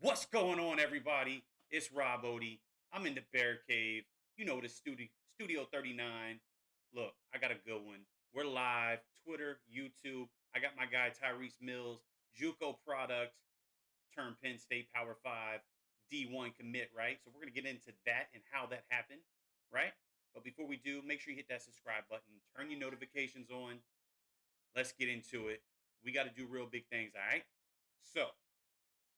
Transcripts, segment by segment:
What's going on, everybody? It's Rob Odie. I'm in the Bear Cave. You know the Studio 39. Look, I got a good one. We're live, Twitter, YouTube. I got my guy Tyrece Mills, JUCO product, turned Penn State Power 5, D1 commit, right? So we're gonna get into that and how that happened, right? But before we do, make sure you hit that subscribe button, turn your notifications on. Let's get into it. We got to do real big things, all right? So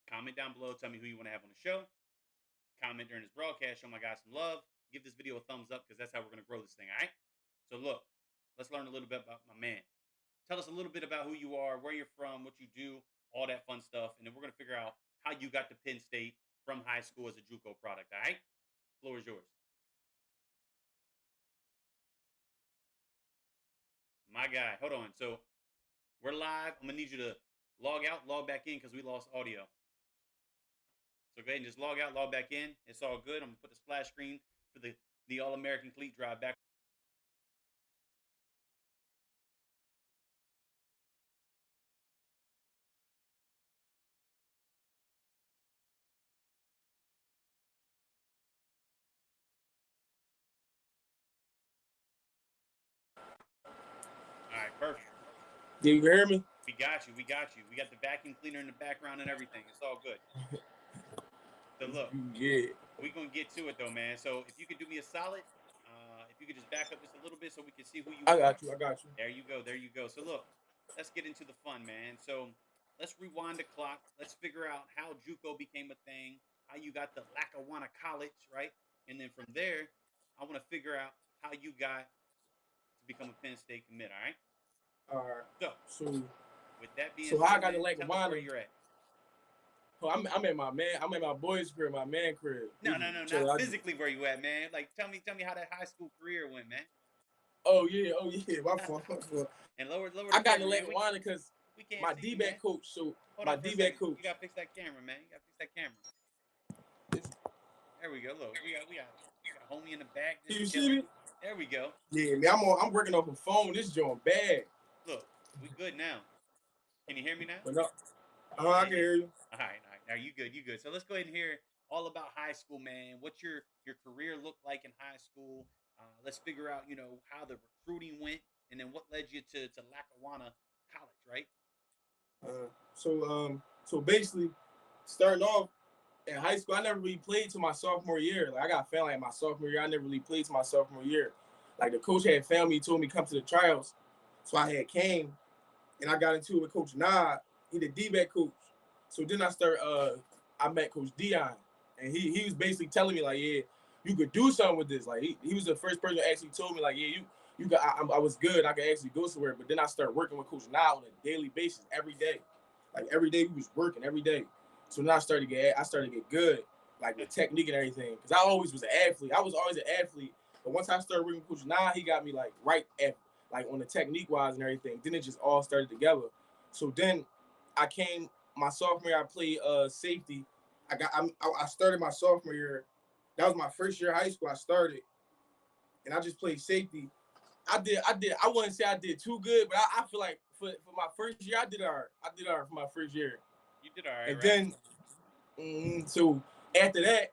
comment down below. Tell me who you want to have on the show. Comment during this broadcast. Show my guys some love. Give this video a thumbs up because that's how we're going to grow this thing, all right? So look, let's learn a little bit about my man. Tell us a little bit about who you are, where you're from, what you do, all that fun stuff. And then we're going to figure out how you got to Penn State from high school as a JUCO product, all right? Floor is yours. My guy, hold on. So we're live. I'm going to need you to log out, log back in because we lost audio. So go ahead and just log out, log back in. It's all good. I'm gonna put the splash screen for the All-American cleat drive back. All right, perfect. Do you hear me? We got you. We got you. We got the vacuum cleaner in the background and everything. It's all good. So look, Yeah. we're gonna get to it though, man. So if you could do me a solid, if you could just back up just a little bit so we can see who you I are. got you. I got you. There you go. There you go. So look, let's get into the fun, man. So let's rewind the clock. Let's figure out how JUCO became a thing, how you got to Lackawanna College, right? And then from there, I want to figure out how you got to become a Penn State commit. All right. All right. So So, with that being so said, how I got to man, tell us Lackawanna? where you're at. Oh, I'm at my man. I'm at my boy's crib, my man crib. No, not physically where you at, man. Like tell me how that high school career went, man. Oh yeah. My fault. My fault. And lower. I got to Lackawanna because we can't my see you, man. D-back coach. So Hold my on for a D-back second. coach. You gotta fix that camera, man. You gotta fix that camera. There we go. Look, we got homie in the back. You Just see chilling. me? There we go. Yeah, man. I'm working off a phone. This joint bad. Look, we good now. Can you hear me now? But no, I can hear you. All right. Now you good. You good. So let's go ahead and hear all about high school, man. What's your career look like in high school? Let's figure out, how the recruiting went, and then what led you to Lackawanna College, right? So basically, starting off in high school, I never really played to my sophomore year. Like I got family at my sophomore year. I never really played to my sophomore year. Like the coach had found me, told me come to the trials, so I had came, and I got into it with Coach Nod. He the D-back coach. So then I met Coach Dion, and he was basically telling me like, yeah, you could do something with this. Like he was the first person that actually told me like, yeah, you got I was good. I could actually go somewhere. But then I started working with Coach Nod on a daily basis, every day. Like every day we was working every day. So then I started to get good, like with technique and everything. Cause I always was an athlete. I was always an athlete. But once I started working with Coach Nod, he got me like right at like on the technique wise and everything. Then it just all started together. So then I came my sophomore year. I played safety. I started my sophomore year. That was my first year of high school. I started, and I just played safety. I wouldn't say I did too good, but I feel like for my first year, I did all right. I did all right for my first year. You did all right, and right? Then, so after that,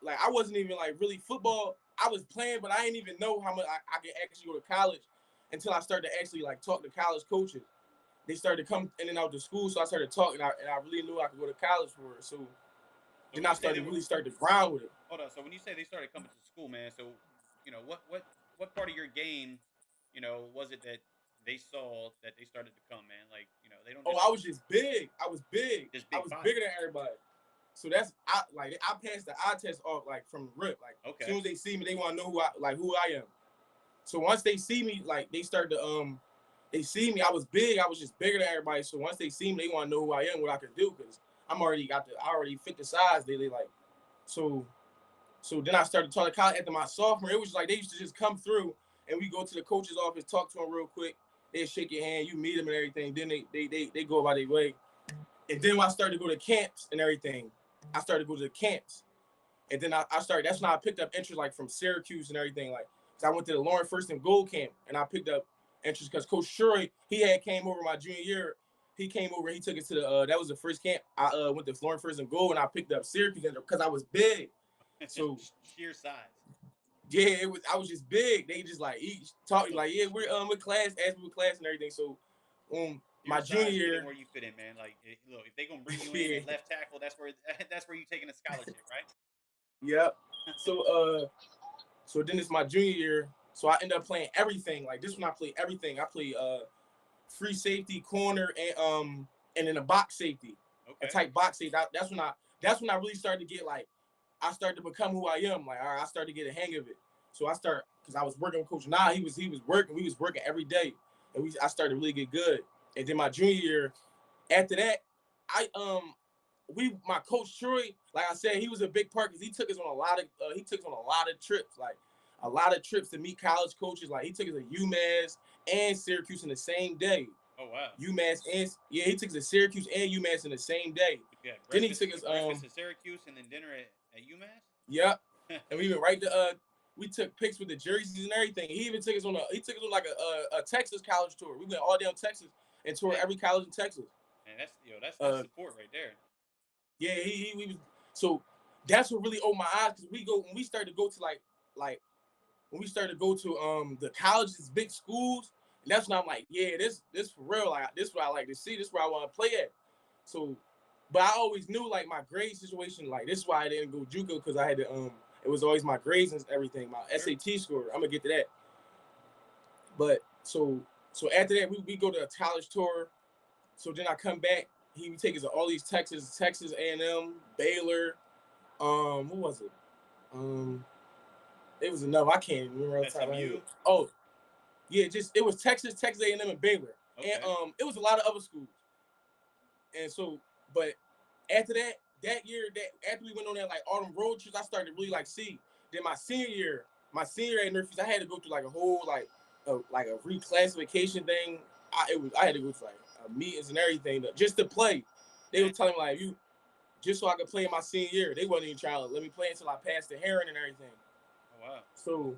like I wasn't even like really football. I was playing, but I didn't even know how much I could actually go to college until I started to actually like talk to college coaches. They started to come in and out to school, so I started talking, and I really knew I could go to college for it. So then I started to grind with it. Hold on. So when you say they started coming to school, man, so what part of your game, was it that they saw that they started to come, man? Like, they don't. I was just big. I was big. I was bigger than everybody. So I passed the eye test off like from the rip. Like okay. As soon as they see me, they want to know who I am. So once they see me, like they start to they see me. I was big. I was just bigger than everybody. So once they see me, they want to know who I am, what I can do, because I already fit the size. They like so then I started talking college after my sophomore. It was like they used to just come through and we go to the coach's office, talk to him real quick. They shake your hand, you meet them and everything. Then they go about their way. And then when I started to go to camps and everything, I started to go to the camps. And then I started, that's when I picked up interest like from Syracuse and everything. Like, cause I went to the Lawrence First and Gold camp and I picked up interest because Coach Shurey, he had came over my junior year. he came over. He took us to the that was the first camp. I went to Florida first and goal, and I picked up Syracuse because I was big. So sheer size. yeah, I was just big. They just like each talk like, yeah, we're with class, ask me with class and everything. So my junior year, where you fit in, man. Like, look, if they gonna bring you in yeah, at left tackle, that's where you taking a scholarship, right? yep. So then it's my junior year. So I end up playing everything. Like this one, I play everything. I play free safety, corner, and then a box safety, a type box safety. That's when I really started to get like, I started to become who I am. Like, all right, I started to get a hang of it. So because I was working with Coach Nah, he was working. We was working every day, and I started to really get good. And then my junior year, after that, my coach Troy, like I said, he was a big part because he took us on a lot of trips, like a lot of trips to meet college coaches. Like he took us to UMass and Syracuse in the same day. Oh wow. UMass and he took us to Syracuse and UMass in the same day. Yeah, then he took us breakfast at Syracuse and then dinner at UMass. Yep. And we went right to we took pics with the jerseys and everything. He even took us on like a Texas college tour. We went all down Texas and toured every college in Texas. And that's support right there. Yeah, we was, so that's what really opened my eyes because when we started to go to the colleges, big schools, and that's when I'm like, yeah, this for real. Like this is what I like to see. This is where I want to play at. So, but I always knew like my grade situation. Like this is why I didn't go JUCO because I had to it was always my grades and everything, my SAT score. I'm gonna get to that. But so after that we go to a college tour. So then I come back. He would take us to all these Texas A&M, Baylor. What was it? It was enough. I can't remember. SMU. Oh, yeah, it was Texas A&M, and Baylor, okay. And it was a lot of other schools. And so, but after that year, after we went on that like autumn road trips, I started to really like see. Then my senior year at Northeast, I had to go through like a whole like a reclassification thing. I had to go to like meetings and everything just to play. They were telling me like just so I could play in my senior year. They wasn't even trying to let me play until I passed the hearing and everything. Oh wow.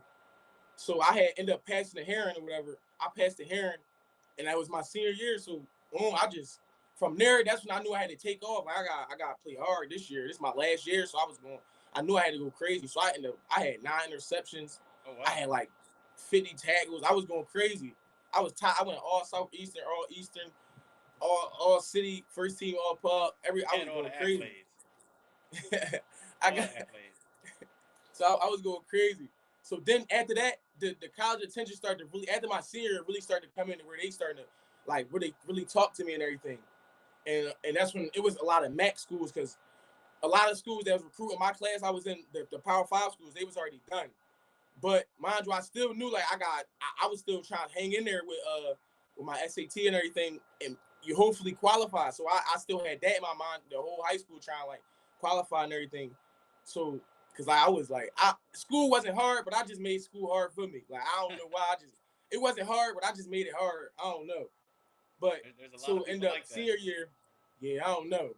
So I had ended up passing the hearing or whatever. I passed the hearing, and that was my senior year. So from there, that's when I knew I had to take off. Like, I got to play hard this year. This is my last year, so I knew I had to go crazy. So I had 9 interceptions. Oh wow. I had like 50 tackles. I was going crazy. I went all Southeastern, all Eastern, all city, first team, all pub. I was going crazy. So I was going crazy. So then after that, the college attention started to really, after my senior year, really started to come in where they started to like where they really talk to me and everything. And that's when it was a lot of MAC schools because a lot of schools that was recruiting my class, I was in the Power 5 schools, they was already done. But mind you, I still knew like I was still trying to hang in there with my SAT and everything, and you hopefully qualify. So I still had that in my mind the whole high school trying to like qualify and everything. So because I was like, school wasn't hard, but I just made school hard for me. Like I don't know why, it wasn't hard, but I just made it hard. I don't know. But so in the senior year, yeah, I don't know.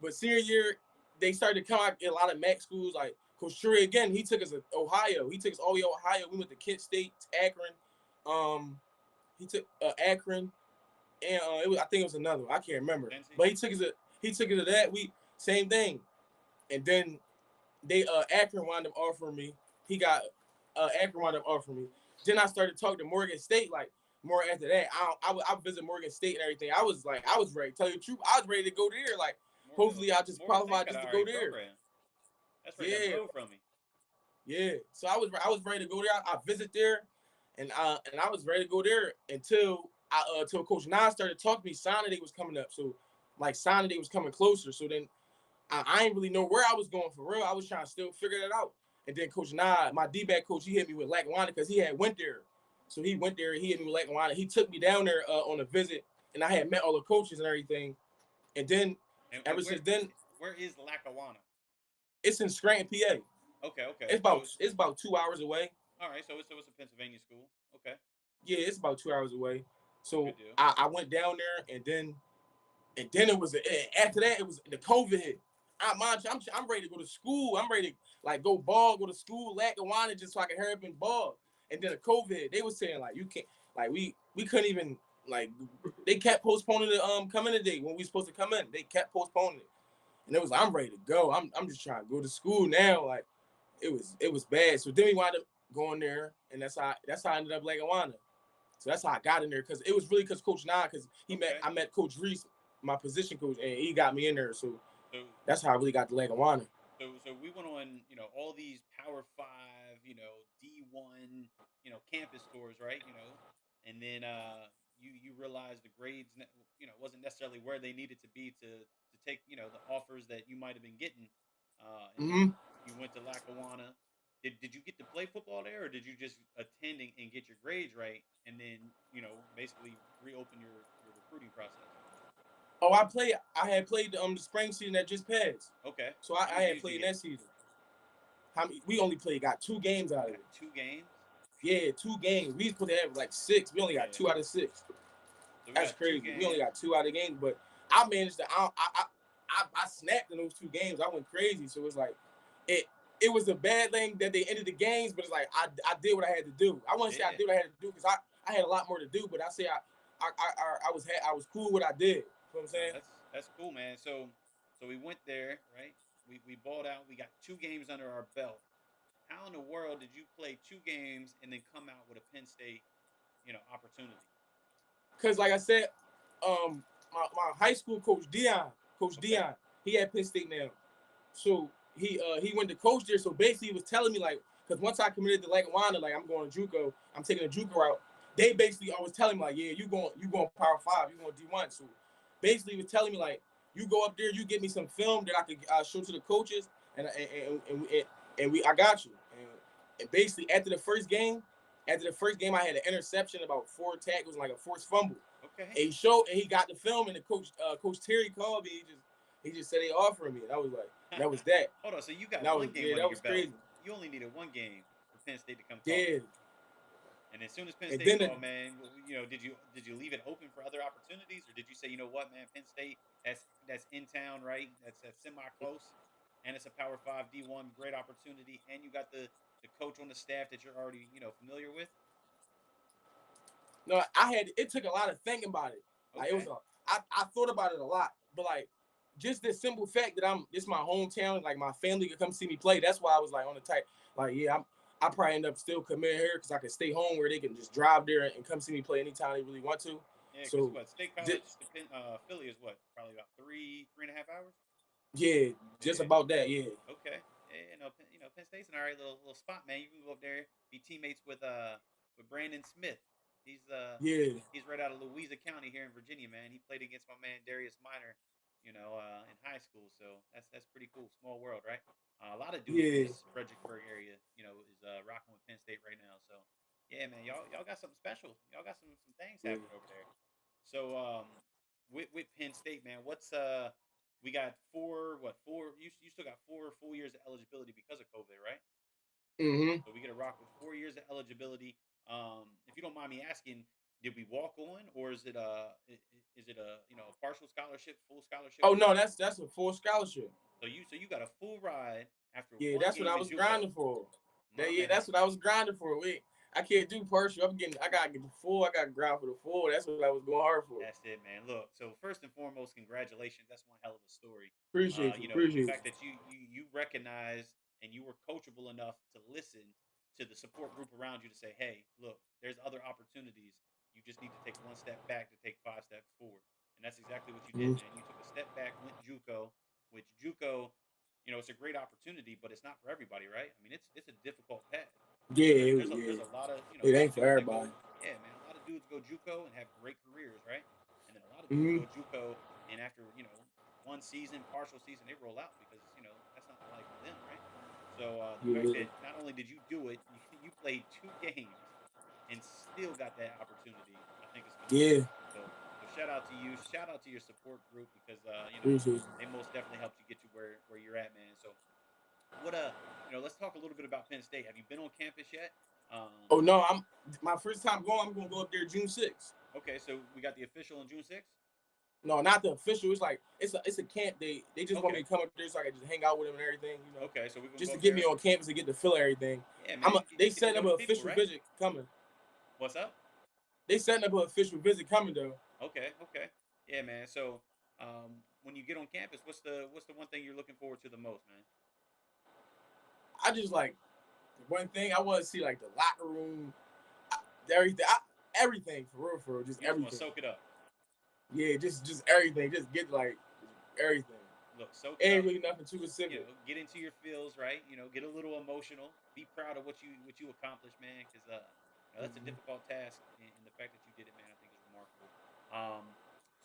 But senior year, they started to come out in a lot of MAC schools. Like Coach Troy again, he took us to Ohio. He took us all the way to Ohio. We went to Kent State, Akron. He took Akron, and I think it was another one. I can't remember. But he took us to that. Same thing, and then they Akron wound up offering me. Akron wound up offering me. Then I started talking to Morgan State like. More after that, I visit Morgan State and everything. I was ready. Tell you the truth, I was ready to go there. Like, hopefully, I just qualify just to go there. That's right down the road from me. Yeah, so I was ready to go there. I visit there, and I was ready to go there until Coach Nah started talking to me. Signing day was coming up, so like signing day was coming closer. So then I didn't really know where I was going for real. I was trying to still figure that out. And then Coach Nah, my D-back coach, he hit me with Lackawanna because he had went there. So he went there, he hit me with Lackawanna. He took me down there on a visit, and I had met all the coaches and everything. And then, since then, where is Lackawanna? It's in Scranton, PA. Okay. It's about 2 hours away. All right, so it's a Pennsylvania school. Okay. Yeah, it's about 2 hours away. So I went down there, and then it was after that it was the COVID hit. I'm ready to go to school. I'm ready to like go to school, Lackawanna, just so I can hurry up and ball. And then the COVID, they were saying like you can't, like we couldn't even like they kept postponing the coming date when we supposed to come in. They kept postponing it, and it was like, I'm ready to go. I'm just trying to go to school now. Like it was bad. So then we wound up going there, and that's how I ended up Lackawanna. So that's how I got in there, because it was really because Coach Nye, because I met Coach Reese, my position coach, and he got me in there. So that's how I really got to Lackawanna. So we went on, all these Power 5, D1, campus tours, right? And then you realized the grades, wasn't necessarily where they needed to be to take, the offers that you might have been getting. And then you went to Lackawanna. Did you get to play football there, or did you just attend and get your grades right, and then basically reopen your recruiting process? Oh, I had played the spring season that just passed. Okay. So I had played that season. We only got 2 games out of it. 2 games? Yeah, 2 games. We supposed to have like 6. We only got 2 out of 6. So that's crazy. We only got 2 out of games, but I managed to. I snapped in those 2 games. I went crazy. So it's like it was a bad thing that they ended the games, but it's like I did what I had to do. I want to say I did what I had to do, because I had a lot more to do, but I say I was cool with what I did. You know what I'm saying? That's cool, man. So we went there, right? We balled out. We got 2 games under our belt. How in the world did you play 2 games and then come out with a Penn State, opportunity? Because like I said, my high school coach Dion, Dion, he had Penn State now. So he went to coach there. So basically he was telling me, like, because once I committed to Lackawanna, like I'm going to JUCO, I'm taking a JUCO route. They basically always telling me, like, yeah, you going Power 5, you going D1. So basically he was telling me, like, you go up there, you get me some film that I could show to the coaches, and I got you. And basically after the first game, I had an interception, about 4 tackles, like a forced fumble. Okay. And he got the film, and the Coach Terry called me. He just said they offered me, and I was like, and that was that. Hold on, so you got 1 game under your belt. Crazy. You only needed 1 game for Penn State to come call. Yeah. And as soon as Penn State called, man, did you leave it open for other opportunities, or did you say, you know what, man, Penn State, that's in town, right? That's semi close, and it's a Power 5 D1, great opportunity, and you got the coach on the staff that you're already familiar with. No, it took a lot of thinking about it. Like I thought about it a lot, but like just the simple fact that this my hometown, like my family could come see me play. That's why I was like on the type, like, yeah, I probably end up still committing here because I can stay home where they can just drive there and come see me play anytime they really want to. Yeah, so State College to Philly is what, probably about 3.5 hours. Yeah, just about that. Yeah. Okay. Yeah, Penn State's an all right little spot, man. You can go up there, be teammates with Brandon Smith. He's right out of Louisa County here in Virginia, man. He played against my man Darius Minor, in high school. So that's pretty cool. Small world, right? A lot of dudes in this Fredericksburg area, is rocking with Penn State right now. So yeah, man, y'all got something special. Y'all got some things happening over there. So with Penn State, man, what's we got 4 you still got 4 full years of eligibility because of COVID, right? Mm-hmm. So we get a rock with 4 years of eligibility. If you don't mind me asking, did we walk on, or is it a partial scholarship, full scholarship? Oh no, that's a full scholarship. So you got a full ride after. Yeah, that's what I was grinding for. That's what I was grinding for. I can't do partial. I gotta get the full. I gotta grind for the full. That's what I was going hard for. That's it, man. Look, so first and foremost, congratulations. That's one hell of a story. Appreciate you. The fact that you recognized and you were coachable enough to listen to the support group around you to say, hey, look, there's other opportunities. You just need to take 1 step back to take 5 steps forward. And that's exactly what you did, man. You took a step back, went JUCO, which JUCO, it's a great opportunity, but it's not for everybody, right? I mean, it's a difficult path. Yeah, there's a lot of, it ain't for everybody. Yeah, man. A lot of dudes go JUCO and have great careers, right? And then a lot of dudes go JUCO, and after 1 season, partial season, they roll out because that's not the life for them, right? So the fact that not only did you do it, you played 2 games and still got that opportunity, I think it's phenomenal. So shout out to you, shout out to your support group, because they most definitely helped you get to where you're at, man. So what let's talk a little bit about Penn State. Have you been on campus yet? Oh no, I'm my first time going. I'm gonna go up there June 6th. Okay, so we got the official on June 6th. No, not the official. It's like it's a camp. They just want me to come up there so I can just hang out with them and everything. Okay, so we're gonna just to get me on campus and get to feel everything. Yeah, man. They set up an official visit coming. What's up? They setting up an official visit coming though. Okay, okay. Yeah, man. So, when you get on campus, what's the one thing you're looking forward to the most, man? I just like the one thing I want to see like the locker room, everything, everything for real, just You just want to everything. soak it up. Yeah, just everything, just get like everything. Look, soak it Ain't up. really nothing too You specific. know, get into your feels, right? You know, get a little emotional. Be proud of what you accomplished, man. Because that's a Mm-hmm. difficult task, and the fact that you did it, man, I think is remarkable.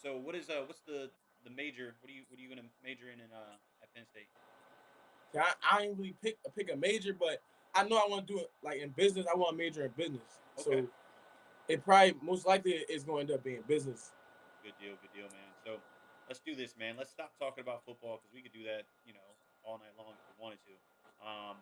So what's the major? What are you gonna major in at Penn State? I ain't really pick a major, but I know I want to do it like in business. I want to major in business, Okay. so it probably most likely is going to end up being business. Good deal, man. So let's do this, man. Let's stop talking about football because we could do that, all night long if we wanted to.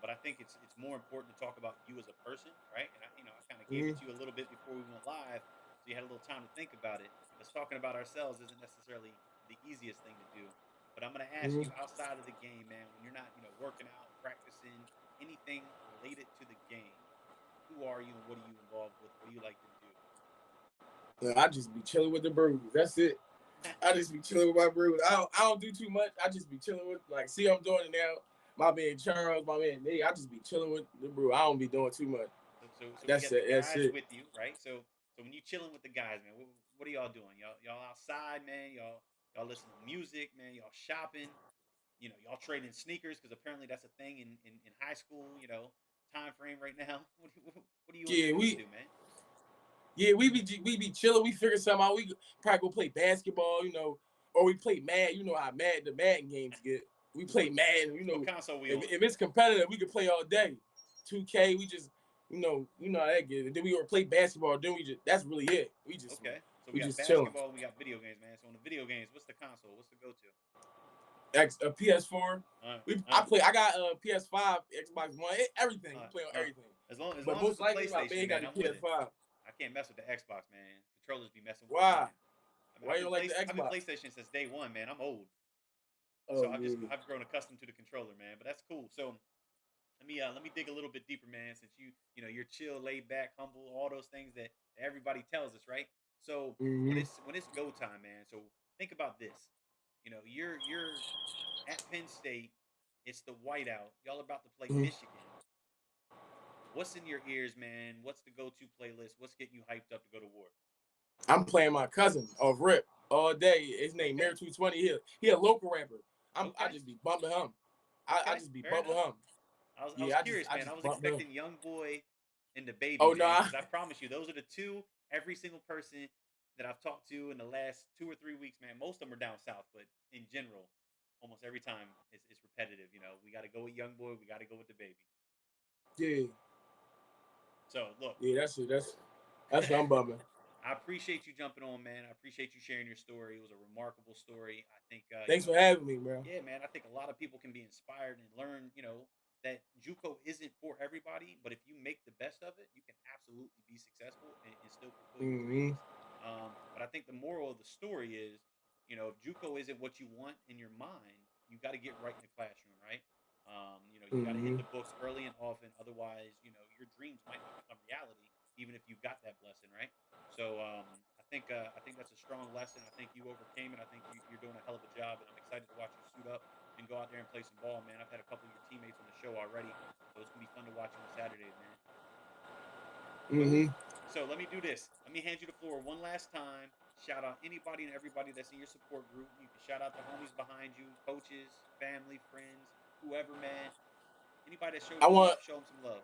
But I think it's more important to talk about you as a person, right? And I kind of gave Mm-hmm. it to you a little bit before we went live, so you had a little time to think about it. Because talking about ourselves isn't necessarily the easiest thing to do. But I'm gonna ask Mm-hmm. you outside of the game, man, when you're not, working out, practicing, anything related to the game. Who are you and what are you involved with? What do you like to do? I just be chilling with the brews. That's it. I just be chilling with my brews. I don't do too much. I just be chilling with like see I'm doing it now. My man Charles, my man Nate. I just be chilling with the brew. I don't be doing too much. So we That's got the it. That's guys it. with you, right? So when you chilling with the guys, man, what are y'all doing? Y'all outside, man. Y'all listen to music, man. Y'all shopping. Y'all trading sneakers because apparently that's a thing in high school. Time frame right now. What are you Yeah, into, man? we be chilling. We figure something out. We probably go play basketball, or we play Madden. You know how the Madden games get. We play What Madden. what console we on? If it's competitive, we can play all day. 2K, we just how that get. And then we play basketball. Then we just that's really it. Okay, so we We got just chilling. basketball and we got video games, man. So on the video games, what's the console? What's the go to? PS4. Uh, I uh, play. I got PS5, Xbox One, everything. We uh, play on uh. everything. As But long as it's most a likely, my PlayStation, man got man, the I'm with it. PS5. I can't mess with the Xbox, man. Controllers be messing with my Why? mind. I mean, Why you don't like the I've been Xbox? PlayStation since day one, man. I'm old, Oh so yeah. I've grown accustomed to the controller, man. But that's cool. So let me dig a little bit deeper, man. Since you're chill, laid back, humble, all those things that everybody tells us, right? So when Mm-hmm. it's go time, man. So think about this. You're at Penn State. It's the whiteout. Y'all about to play Mm-hmm. Michigan. What's in your ears, man? What's the go-to playlist? What's getting you hyped up to go to war? I'm playing my cousin off rip all day. His name Okay, Mayor 220. He a local rapper. I okay, just be bumping him. I okay. just be Fair bumping enough. him. I was Yeah, curious, I man. I just was bump him. expecting Young Boy and the Baby, Oh man, no, because I promise you, those are the two. Every single person that I've talked to in the last 2 or 3 weeks, man, most of them are down south, but in general, almost every time it's repetitive. We got to go with Young Boy. We got to go with the Baby. yeah, So look, yeah. That's what I'm bumping. I appreciate you jumping on, man. I appreciate you sharing your story. It was a remarkable story. I think, Thanks for having me, bro. yeah, man. I think a lot of people can be inspired and learn, that JUCO isn't for everybody, but if you make the best of it, you can absolutely be successful and still fulfill your Mm-hmm. dreams. But I think the moral of the story is, if JUCO isn't what you want in your mind, you got to get right in the classroom, right? You got to hit Mm-hmm. the books early and often. Otherwise, your dreams might not become reality, even if you've got that blessing, right? So I think that's a strong lesson. I think you overcame it. I think you're doing a hell of a job, and I'm excited to watch you suit up and go out there and play some ball, man. I've had a couple of your teammates on the show already, so it's gonna be fun to watch you on Saturdays, man. Mm-hmm. So let me do this. Let me hand you the floor one last time. Shout out anybody and everybody that's in your support group. You can shout out the homies behind you, coaches, family, friends, whoever, man. Anybody that showed I you want love, show them some love.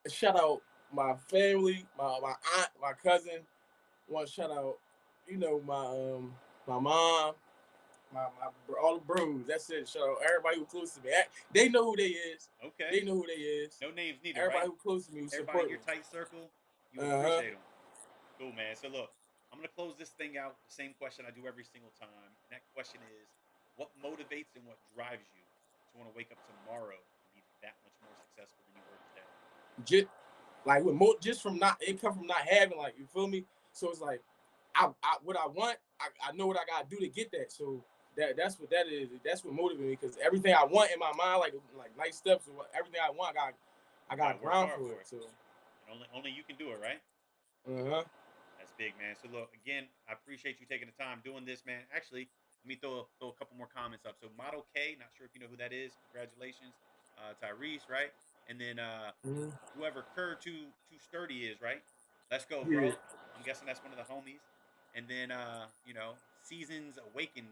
to shout out my family, my aunt, my cousin. I want to shout out, my mom, all the bros. That's it. Shout out everybody who close to me. They know who they is. Okay, They know who they is. no names needed, Everybody right? who close to me who Everybody in support me. your tight circle, you Uh huh. appreciate them. Cool, man. So look, I'm gonna close this thing out. The same question I do every single time, and that question is, what motivates and what drives you to want to wake up tomorrow and be that much more successful than you were today? Just like just from not it come from not having like you feel me. So it's like what I want. I know what I gotta do to get that. So that's what that is. That's what motivates me because everything I want in my mind, like nice steps and everything I want, I Got to got work ground hard for for it. it, So and only you can do it, right? uh huh. That's big, man. So look, again, I appreciate you taking the time doing this, man. Actually, let me throw a couple more comments up. So Model K, not sure if you know who that is. Congratulations, Tyrese, right? And then Mhm. whoever Kerr too sturdy is, right? Let's go, Yeah. bro. I'm guessing that's one of the homies. And then Seasons Awaken,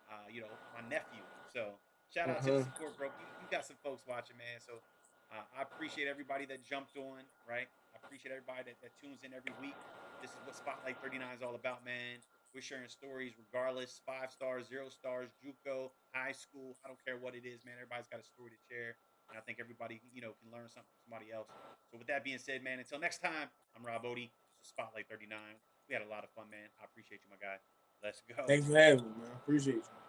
my nephew. So shout out to the Uh-huh. support, bro. You got some folks watching, man. So I appreciate everybody that jumped on, right? I appreciate everybody that tunes in every week. This is what Spotlight 39 is all about, man. We're sharing stories regardless, 5 stars, 0 stars, JUCO, high school. I don't care what it is, man. Everybody's got a story to share. And I think everybody, can learn something from somebody else. So with that being said, man, until next time, I'm Rob Odie. This was Spotlight 39. We had a lot of fun, man. I appreciate you, my guy. Let's go. Thanks for having me, man. Appreciate you.